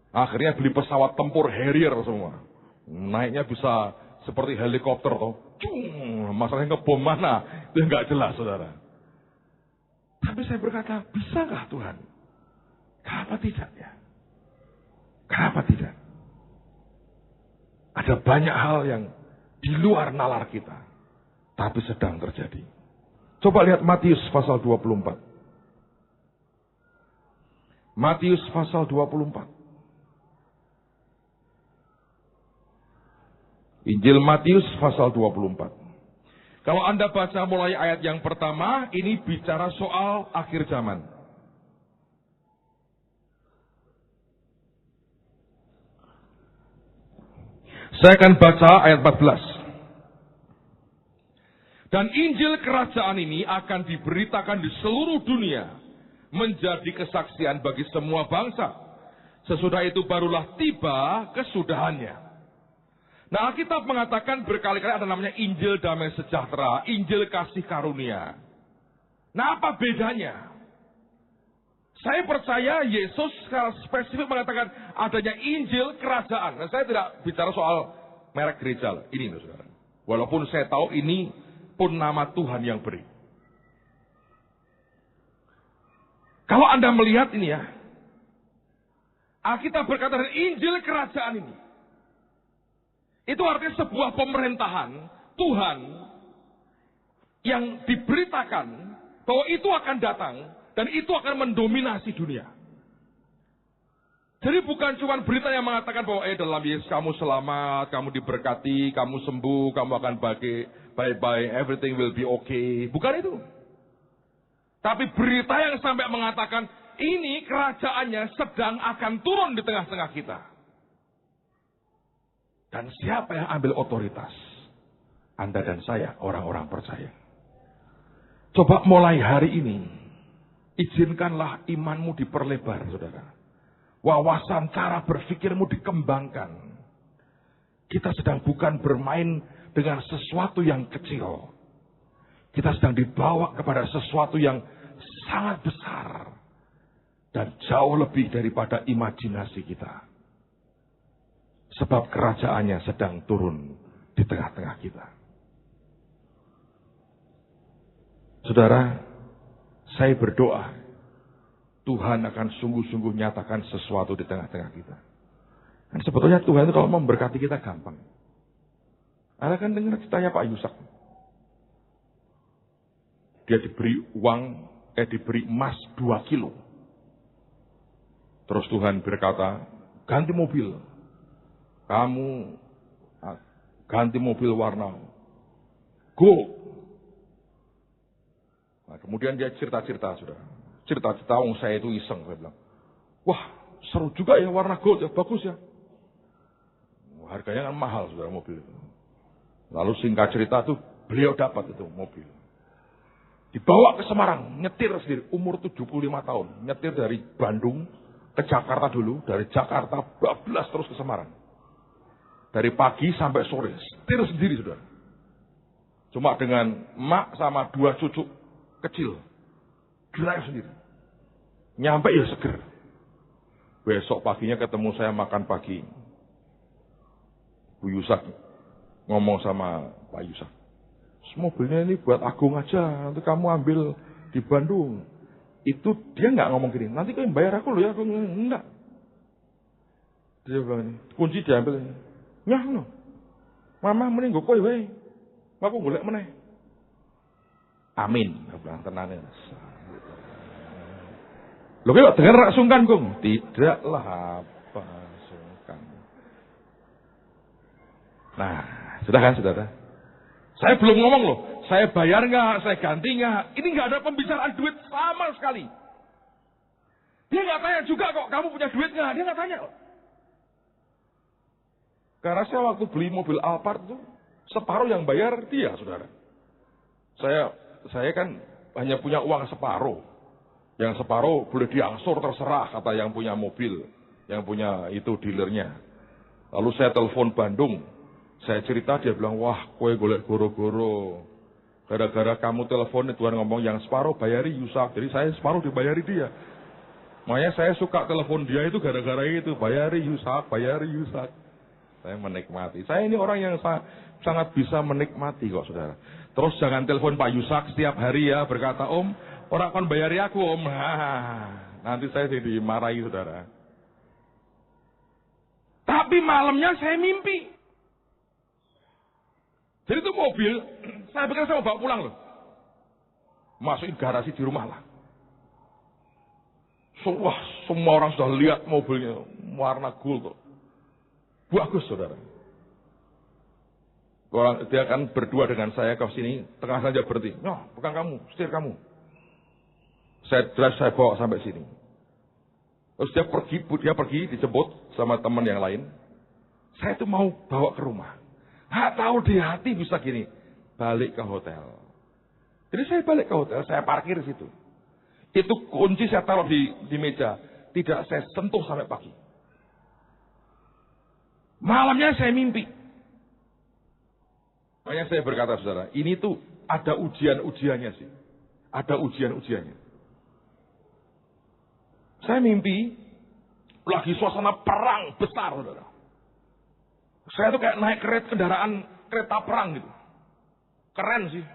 Akhirnya beli pesawat tempur Harrier semua. Naiknya bisa seperti helikopter toh. Masalahnya ngebom mana? Itu nggak jelas, saudara. Tapi saya berkata, bisakah Tuhan? Kenapa tidak ya? Kenapa tidak? Ada banyak hal yang di luar nalar kita, tapi sedang terjadi. Coba lihat Matius pasal 24. Matius pasal 24. Injil Matius pasal 24. Kalau Anda baca mulai ayat yang pertama, ini bicara soal akhir zaman. Saya akan baca ayat 14. Dan Injil kerajaan ini akan diberitakan di seluruh dunia, menjadi kesaksian bagi semua bangsa. Sesudah itu barulah tiba kesudahannya. Nah, Alkitab mengatakan berkali-kali ada namanya Injil damai sejahtera, Injil kasih karunia. Nah, apa bedanya? Saya percaya Yesus secara spesifik mengatakan adanya Injil kerajaan. Nah, saya tidak bicara soal merek gereja. Ini loh saudara. Walaupun saya tahu ini pun nama Tuhan yang beri. Kalau Anda melihat ini ya. Alkitab berkata Injil kerajaan ini. Itu artinya sebuah pemerintahan Tuhan yang diberitakan bahwa itu akan datang dan itu akan mendominasi dunia. Jadi bukan cuma berita yang mengatakan bahwa dalam Yesus kamu selamat, kamu diberkati, kamu sembuh, kamu akan bye-bye, everything will be okay. Bukan itu. Tapi berita yang sampai mengatakan ini kerajaannya sedang akan turun di tengah-tengah kita. Dan siapa yang ambil otoritas? Anda dan saya, orang-orang percaya. Coba mulai hari ini, izinkanlah imanmu diperlebar, saudara. Wawasan cara berpikirmu dikembangkan. Kita sedang bukan bermain dengan sesuatu yang kecil. Kita sedang dibawa kepada sesuatu yang sangat besar. Dan jauh lebih daripada imajinasi kita. Sebab kerajaannya sedang turun di tengah-tengah kita. Saudara, saya berdoa Tuhan akan sungguh-sungguh nyatakan sesuatu di tengah-tengah kita. Dan sebetulnya Tuhan itu kalau memberkati kita gampang. Anda kan dengar ceritanya Pak Yusak. Dia diberi diberi emas 2 kilo. Terus Tuhan berkata, ganti mobil. Kamu ganti mobil warna gold. Nah, kemudian dia cerita-cerita, sudah. Cerita-cerita, saya itu iseng, saya bilang. Wah, seru juga ya warna gold ya, bagus ya. Harganya kan mahal, saudara, mobil itu. Lalu singkat cerita tuh, beliau dapat itu mobil. Dibawa ke Semarang, nyetir sendiri, umur 75 tahun. Nyetir dari Bandung ke Jakarta dulu, dari Jakarta bablas terus ke Semarang. Dari pagi sampai sore, setir sendiri, saudara. Cuma dengan emak sama 2 cucu kecil. Drive sendiri. Nyampe ya seger. Besok paginya ketemu saya makan pagi. Bu Yusak ngomong sama Pak Yusak. Mobilnya ini buat Agung aja. Nanti kamu ambil di Bandung. Itu dia nggak ngomong gini. Nanti kau yang bayar aku loh ya. Aku enggak. Dia bilang ini. Kunci diambil ini. Nyah no. Mama mending gue kowe wae. Aku golek meneh. Amin. Aku bilang tenangnya. Loh kok dengar sungkan, Kung? Tidaklah apa sungkan. Nah, sudah kan, saudara? Saya belum ngomong loh. Saya bayar nggak? Saya ganti nggak? Ini nggak ada pembicaraan duit sama sekali. Dia nggak tanya juga kok, kamu punya duit nggak? Dia nggak tanya kok. Karena saya waktu beli mobil Alphard itu, separuh yang bayar dia, saudara. Saya kan hanya punya uang separuh. Yang separuh boleh diangsur terserah, kata yang punya mobil. Yang punya itu dealernya. Lalu saya telepon Bandung. Saya cerita, dia bilang, wah kowe golek goro-goro. Gara-gara kamu telepon, Tuhan ngomong yang separuh bayari Yusak. Jadi saya separuh dibayari dia. Makanya saya suka telepon dia itu gara-gara itu. Bayari Yusak, bayari Yusak. Saya menikmati. Saya ini orang yang sangat bisa menikmati kok, saudara. Terus jangan telepon Pak Yusak setiap hari ya, berkata, Om, orang akan bayari aku, Om. Nanti saya jadi dimarahi, saudara. Tapi malamnya saya mimpi. Jadi itu mobil, saya pikir saya mau bawa pulang loh. Masukin garasi di rumah lah. Wah, semua orang sudah lihat mobilnya, warna gold tuh. Bagus, saudara. Dia akan berdua dengan saya ke sini, tengah saja berhenti. No, bukan kamu, setir kamu. Saya bawa sampai sini. Terus dia pergi dijemput sama teman yang lain. Saya itu mau bawa ke rumah. Nggak tahu di hati bisa gini, balik ke hotel. Jadi saya balik ke hotel, saya parkir di situ. Itu kunci saya taruh di meja, tidak saya sentuh sampai pagi. Malamnya saya mimpi. Makanya saya berkata, saudara, ini tuh ada ujian-ujiannya sih. Ada ujian-ujiannya. Saya mimpi lagi suasana perang besar, saudara. Saya tuh kayak naik kereta perang gitu. Keren sih.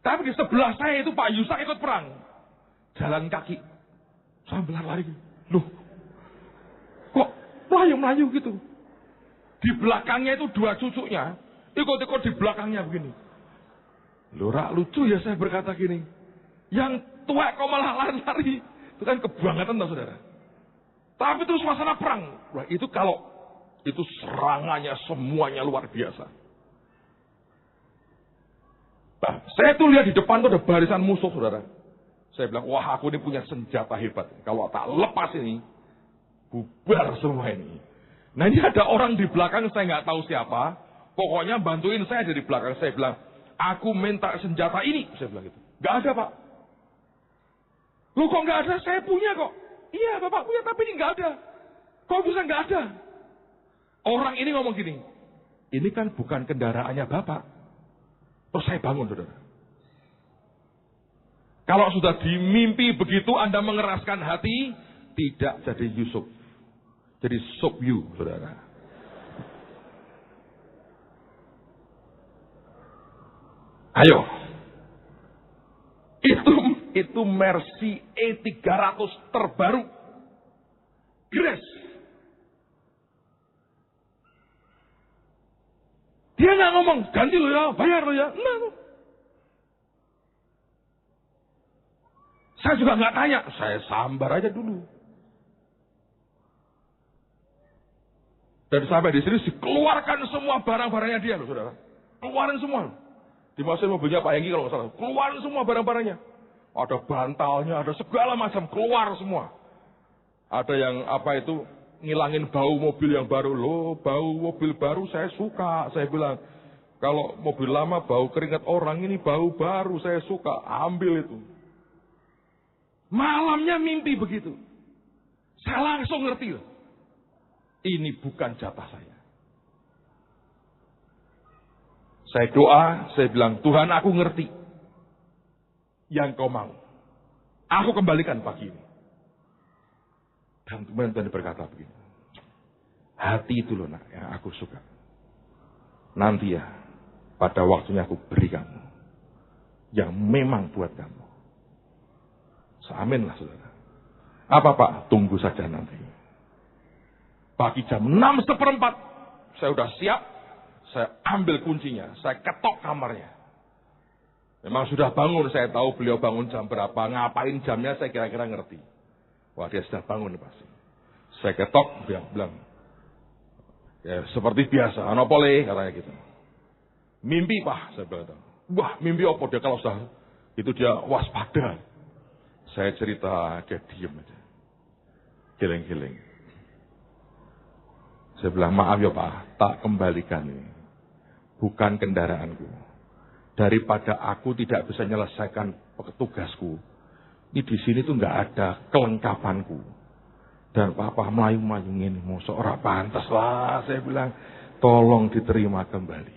Tapi di sebelah saya itu Pak Yusak ikut perang. Jalan kaki. Sambil lari. Loh, kok melayu-melayu gitu. Di belakangnya itu 2 cucunya. Ikut-ikut di belakangnya begini. Rak lucu ya saya berkata gini. Yang tua kok malah lari. Itu kan kebangetan tau saudara. Tapi itu suasana perang. Wah, itu kalau itu serangannya semuanya luar biasa. Nah, saya tuh lihat di depan tuh ada barisan musuh saudara. Saya bilang, wah aku ini punya senjata hebat. Kalau tak lepas ini, bubar semua ini. Nah ini ada orang di belakang saya nggak tahu siapa. Pokoknya bantuin saya dari belakang. Saya bilang, aku minta senjata ini. Saya bilang gitu. Nggak ada pak. Loh kok nggak ada? Saya punya kok. Iya bapak punya tapi ini nggak ada. Kok bisa nggak ada? Orang ini ngomong gini. Ini kan bukan kendaraannya bapak. Terus saya bangun saudara. Kalau sudah dimimpi begitu Anda mengeraskan hati, tidak jadi Yusuf. Jadi Sobyu, saudara. Ayo. Itu Mercy E300 terbaru. Grace. Dia nggak ngomong, ganti lo ya, bayar lo ya. Enggak. Saya juga nggak tanya, saya sambar aja dulu. Dan sampai di sini dikeluarkan semua barang-barangnya dia loh, saudara. Keluarin semua. Dimasukin mobilnya Pak Enggi kalau nggak salah. Keluarin semua barang-barangnya. Ada bantalnya, ada segala macam, keluar semua. Ada yang ngilangin bau mobil yang baru. Loh, bau mobil baru saya suka. Saya bilang, kalau mobil lama bau keringat orang, ini bau baru saya suka. Ambil itu. Malamnya mimpi begitu. Saya langsung ngerti. Ini bukan jatah saya. Saya doa, saya bilang, Tuhan aku ngerti. Yang kau mau. Aku kembalikan pagi ini. Dan kemudian Tuhan berkata begini. Hati itu loh nak, yang aku suka. Nanti ya, pada waktunya aku beri kamu. Yang memang buat kamu. Amin lah saudara. Apa pak? Tunggu saja nanti. Pagi jam 6:15. Saya udah siap. Saya ambil kuncinya. Saya ketok kamarnya. Memang sudah bangun. Saya tahu beliau bangun jam berapa. Ngapain jamnya saya kira-kira ngerti. Wah dia sudah bangun pasti. Saya ketok. Dia bilang. Ya seperti biasa. Anopole katanya gitu. Mimpi pak. Saya bilang. Wah mimpi apa dia kalau sudah. Itu dia waspada. Saya cerita, dia diem aja. Geleng-geleng. Saya bilang, maaf ya Pak, tak kembalikan ini. Bukan kendaraanku. Daripada aku tidak bisa menyelesaikan tugasku. Ini di sini tuh nggak ada kelengkapanku. Dan Papa melayu-mayu ini, mau seorang pantas lah. Saya bilang, tolong diterima kembali.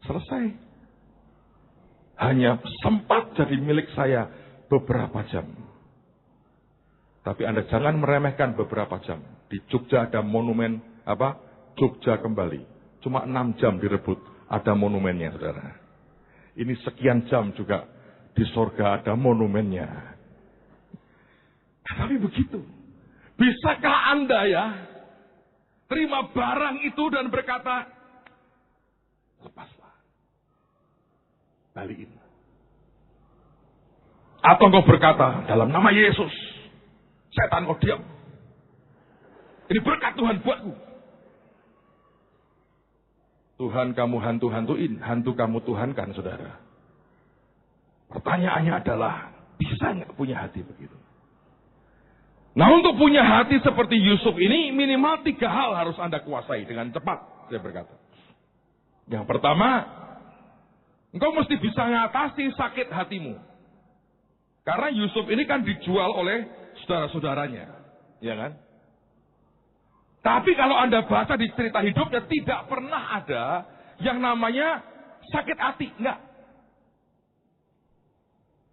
Selesai. Hanya sempat jadi milik saya beberapa jam. Tapi Anda jangan meremehkan beberapa jam. Di Jogja ada monumen Jogja kembali. Cuma 6 jam direbut. Ada monumennya, saudara. Ini sekian jam juga di sorga ada monumennya. Tapi begitu. Bisakah Anda ya terima barang itu dan berkata, lepaslah. Balikin. Atau engkau berkata, dalam nama Yesus, setan kau diam. Ini berkat Tuhan buatku. Tuhan kamu hantu-hantuin, hantu kamu tuhankan, saudara. Pertanyaannya adalah, bisa nggak punya hati begitu? Nah untuk punya hati seperti Yusuf ini, minimal 3 hal harus Anda kuasai dengan cepat, saya berkata. Yang pertama, engkau mesti bisa ngatasi sakit hatimu. Karena Yusuf ini kan dijual oleh saudara-saudaranya. Ya kan? Tapi kalau Anda baca di cerita hidupnya, tidak pernah ada yang namanya sakit hati. Enggak.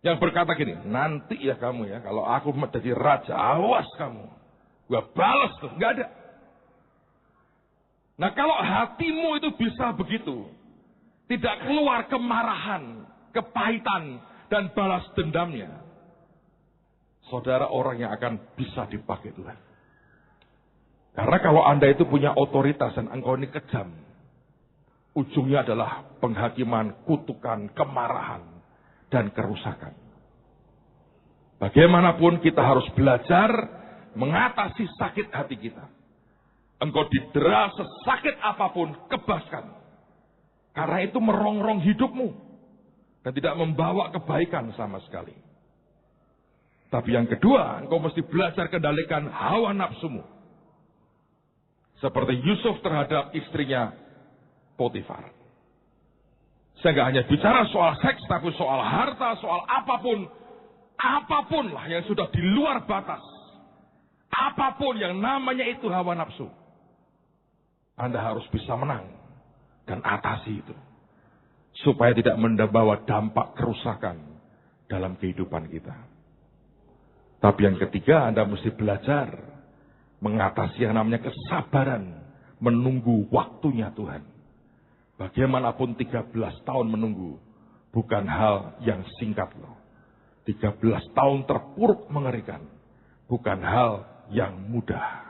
Yang berkata gini, nanti ya kamu ya, kalau aku menjadi raja, awas kamu. Gua balas tuh. Enggak ada. Nah kalau hatimu itu bisa begitu, tidak keluar kemarahan, kepahitan, dan balas dendamnya. Saudara orang yang akan bisa dipakai Tuhan. Karena kalau Anda itu punya otoritas dan engkau ini kejam. ujungnya adalah penghakiman, kutukan, kemarahan, dan kerusakan. Bagaimanapun kita harus belajar mengatasi sakit hati kita. Engkau didera sesakit apapun, kebaskan. Karena itu merongrong hidupmu dan tidak membawa kebaikan sama sekali. Tapi yang kedua, engkau mesti belajar kendalikan hawa nafsumu. Seperti Yusuf terhadap istrinya Potifar. Saya nggak hanya bicara soal seks, tapi soal harta, soal apapun. Apapun lah yang sudah di luar batas. Apapun yang namanya itu hawa nafsu. Anda harus bisa menang dan atasi itu. Supaya tidak membawa dampak kerusakan dalam kehidupan kita. Tapi yang ketiga, Anda mesti belajar mengatasi yang namanya kesabaran. Menunggu waktunya Tuhan. Bagaimanapun 13 tahun menunggu. Bukan hal yang singkat loh. 13 tahun terpuruk mengerikan. Bukan hal yang mudah.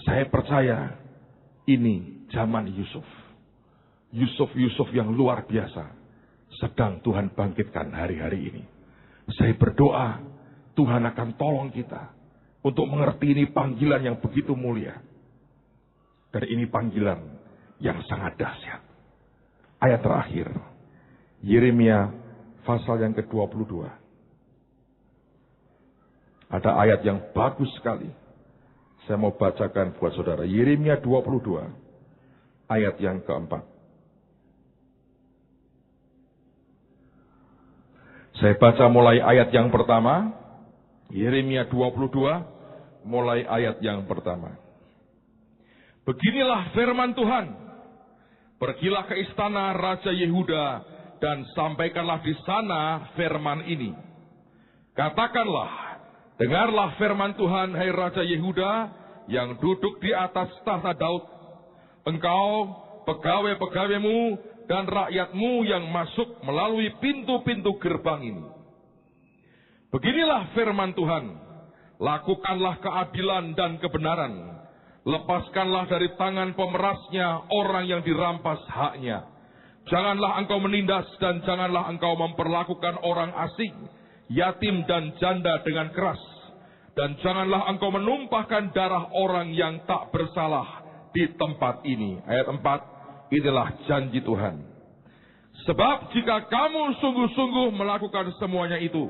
Saya percaya ini zaman Yusuf. Yusuf yang luar biasa. Sedang Tuhan bangkitkan hari-hari ini. Saya berdoa Tuhan akan tolong kita. Untuk mengerti ini panggilan yang begitu mulia. Dan ini panggilan yang sangat dahsyat. Ayat terakhir. Yeremia pasal yang ke-22. Ada ayat yang bagus sekali. Saya mau bacakan buat saudara. Yeremia 22. Ayat yang keempat. Saya baca mulai ayat yang pertama. Yeremia 22. Mulai ayat yang pertama. Beginilah firman Tuhan. Pergilah ke istana Raja Yehuda dan sampaikanlah di sana firman ini. Katakanlah, dengarlah firman Tuhan, hai Raja Yehuda yang duduk di atas tahta Daud. Engkau, pegawai-pegawaimu dan rakyatmu yang masuk melalui pintu-pintu gerbang ini. Beginilah firman Tuhan, lakukanlah keadilan dan kebenaran. Lepaskanlah dari tangan pemerasnya orang yang dirampas haknya. Janganlah engkau menindas dan janganlah engkau memperlakukan orang asing, yatim dan janda dengan keras. Dan janganlah engkau menumpahkan darah orang yang tak bersalah di tempat ini. Ayat 4, inilah janji Tuhan. Sebab jika kamu sungguh-sungguh melakukan semuanya itu,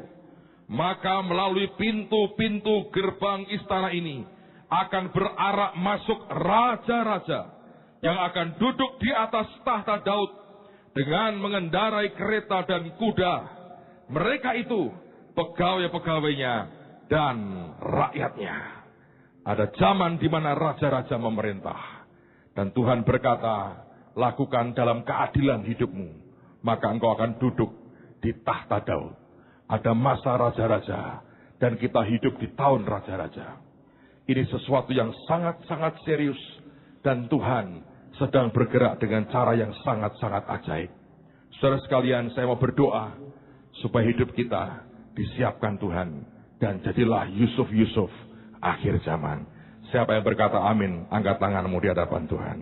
maka melalui pintu-pintu gerbang istana ini, akan berarak masuk raja-raja yang akan duduk di atas tahta Daud dengan mengendarai kereta dan kuda. Mereka itu pegawai-pegawainya dan rakyatnya. Ada zaman di mana raja-raja memerintah. Dan Tuhan berkata, lakukan dalam keadilan hidupmu. Maka engkau akan duduk di tahta Daud. Ada masa raja-raja dan kita hidup di tahun raja-raja. Ini sesuatu yang sangat-sangat serius. Dan Tuhan sedang bergerak dengan cara yang sangat-sangat ajaib. Saudara sekalian, saya mau berdoa supaya hidup kita disiapkan Tuhan. Dan jadilah Yusuf-Yusuf akhir zaman. Siapa yang berkata amin, angkat tanganmu di hadapan Tuhan.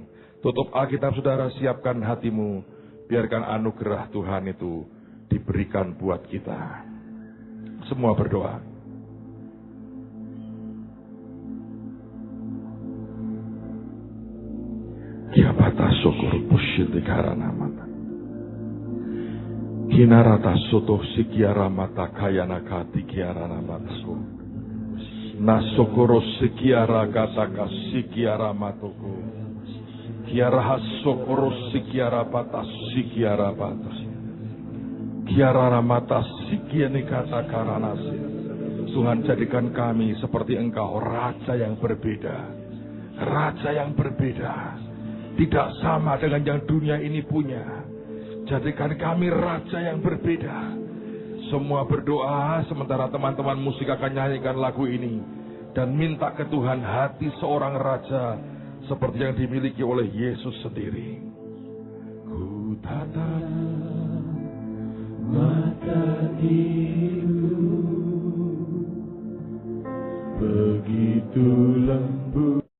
Tutup Alkitab saudara, siapkan hatimu. Biarkan anugerah Tuhan itu diberikan buat kita. Semua berdoa. Kiabata syukur pusyid karana mata. Kinarata soto sikiara mata kayana kati kiara namataku. Nasokoro sikiara kataka sikiara matuku. Kiara hasokoro sikiara patas sikiara patas. Kiara ramata sikiani kata karanasi. Tuhan jadikan kami seperti Engkau, raja yang berbeda. Raja yang berbeda. Tidak sama dengan yang dunia ini punya. Jadikan kami raja yang berbeda. Semua berdoa sementara teman-teman musik akan nyanyikan lagu ini. Dan minta ke Tuhan hati seorang raja seperti yang dimiliki oleh Yesus sendiri. Ku tatap mata itu begitu lembut.